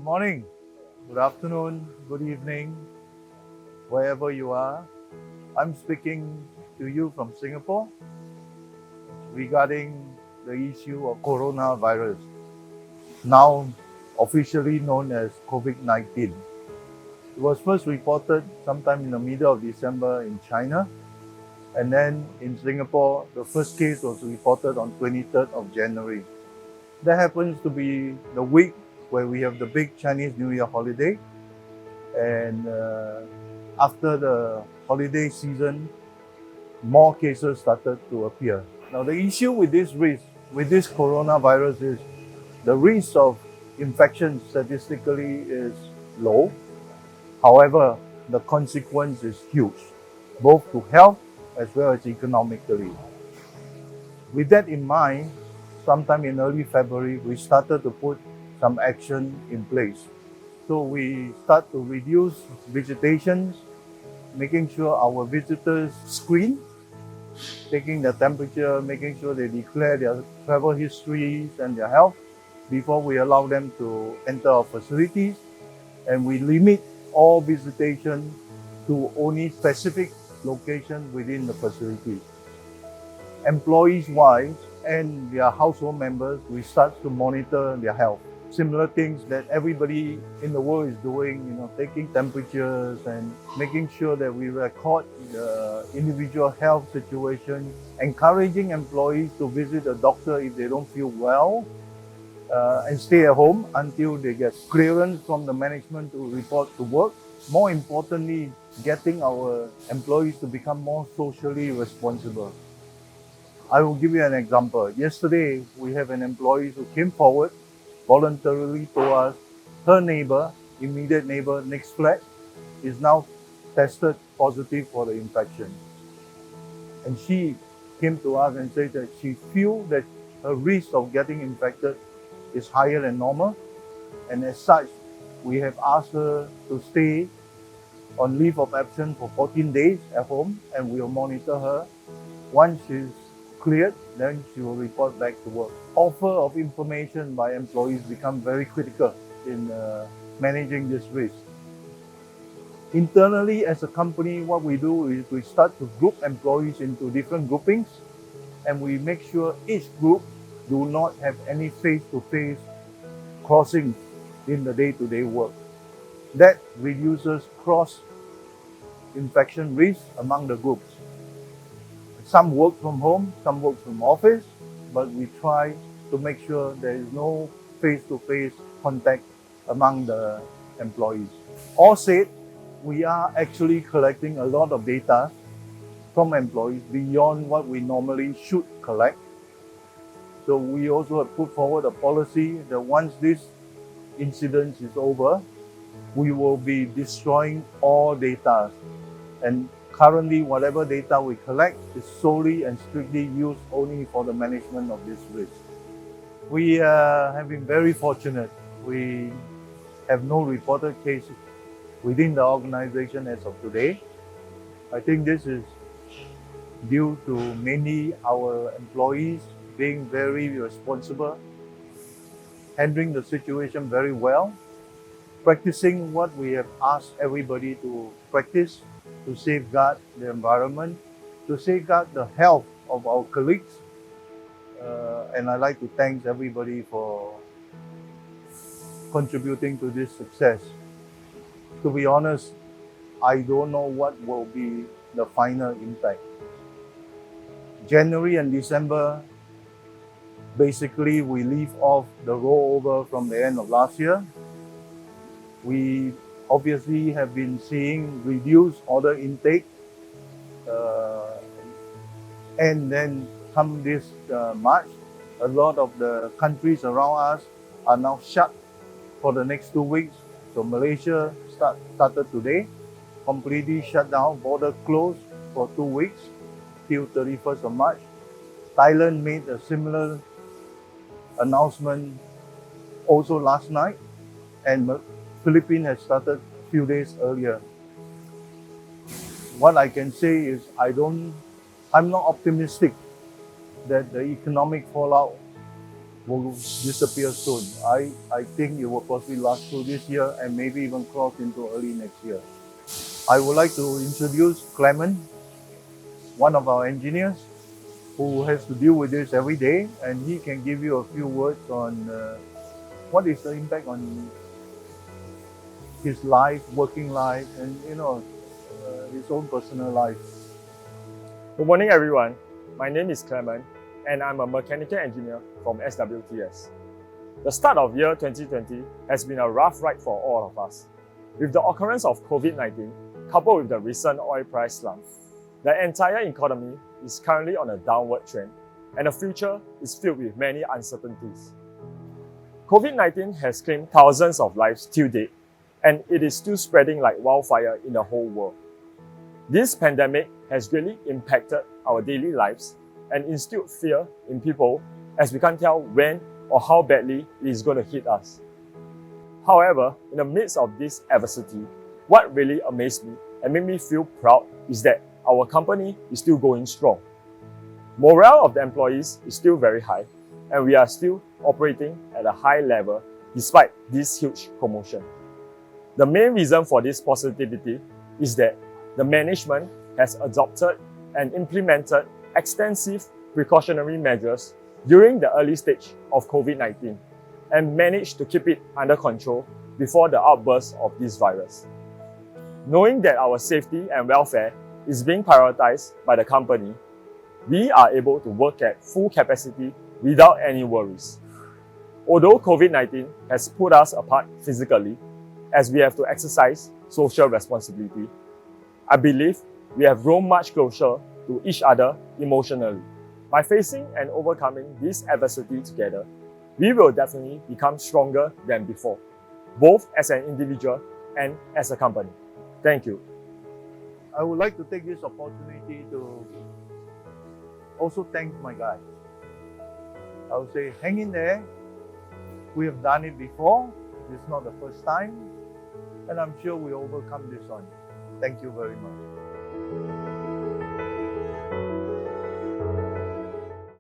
morning, good afternoon, good evening, wherever you are. I'm speaking to you from Singapore regarding the issue of coronavirus, now officially known as COVID-19. It was first reported sometime in the middle of December in China, and then in Singapore, the first case was reported on 23rd of January. That happens to be the week where we have the big Chinese New Year holiday, and after the holiday season, more cases started to appear. Now, the issue with this coronavirus is the risk of infection statistically is low. However, the consequence is huge, both to health as well as economically. With that in mind, sometime in early February, we started to put some action in place. So we start to reduce visitations, making sure our visitors screen, taking their temperature, making sure they declare their travel histories and their health before we allow them to enter our facilities. And we limit all visitation to only specific locations within the facilities. Employees-wise and their household members, we start to monitor their health. Similar things that everybody in the world is doing, taking temperatures and making sure that we record the individual health situation, encouraging employees to visit a doctor if they don't feel well, and stay at home until they get clearance from the management to report to work. More importantly, getting our employees to become more socially responsible. I will give you an example. Yesterday, we have an employee who came forward, voluntarily told us her neighbor, immediate neighbor next flat, is now tested positive for the infection. And she came to us and said that she feels that her risk of getting infected is higher than normal. And as such, we have asked her to stay on leave of absence for 14 days at home, and we will monitor her. Once she's cleared, then she will report back to work. Offer of information by employees become very critical in managing this risk. Internally, as a company, what we do is we start to group employees into different groupings, and we make sure each group do not have any face-to-face crossing in the day-to-day work. That reduces cross-infection risk among the groups. Some work from home, some work from office, but we try to make sure there is no face-to-face contact among the employees. All said, we are actually collecting a lot of data from employees beyond what we normally should collect. So we also have put forward a policy that once this incident is over, we will be destroying all data. And currently, whatever data we collect is solely and strictly used only for the management of this risk. We have been very fortunate. We have no reported cases within the organization as of today. I think this is due to mainly our employees being very responsible, handling the situation very well, practicing what we have asked everybody to practice to safeguard the environment, to safeguard the health of our colleagues. And I'd like to thank everybody for contributing to this success. To be honest, I don't know what will be the final impact. January and December, basically we leave off the rollover from the end of last year. We obviously have been seeing reduced order intake, and then come this March, a lot of the countries around us are now shut for the next 2 weeks. So Malaysia started today, completely shut down, border closed for 2 weeks till 31st of March. Thailand made a similar announcement also last night, and Philippines has started a few days earlier. What I can say is I'm not optimistic that the economic fallout will disappear soon. I think it will possibly last through this year and maybe even cross into early next year. I would like to introduce Clement, one of our engineers who has to deal with this every day, and he can give you a few words on what is the impact on his life, working life, and his own personal life. Good morning, everyone. My name is Clement, and I'm a mechanical engineer from SWTS. The start of year 2020 has been a rough ride for all of us. With the occurrence of COVID-19, coupled with the recent oil price slump, the entire economy is currently on a downward trend, and the future is filled with many uncertainties. COVID-19 has claimed thousands of lives till date, and it is still spreading like wildfire in the whole world. This pandemic has greatly impacted our daily lives and instilled fear in people, as we can't tell when or how badly it is going to hit us. However, in the midst of this adversity, what really amazed me and made me feel proud is that our company is still going strong. Morale of the employees is still very high, and we are still operating at a high level despite this huge commotion. The main reason for this positivity is that the management has adopted and implemented extensive precautionary measures during the early stage of COVID-19 and managed to keep it under control before the outburst of this virus. Knowing that our safety and welfare is being prioritized by the company, we are able to work at full capacity without any worries. Although COVID-19 has put us apart physically, as we have to exercise social responsibility, I believe we have grown much closer to each other emotionally. By facing and overcoming this adversity together, we will definitely become stronger than before, both as an individual and as a company. Thank you. I would like to take this opportunity to also thank my guys. I would say, hang in there. We have done it before. This is not the first time. And I'm sure we overcome this one. Thank you very much.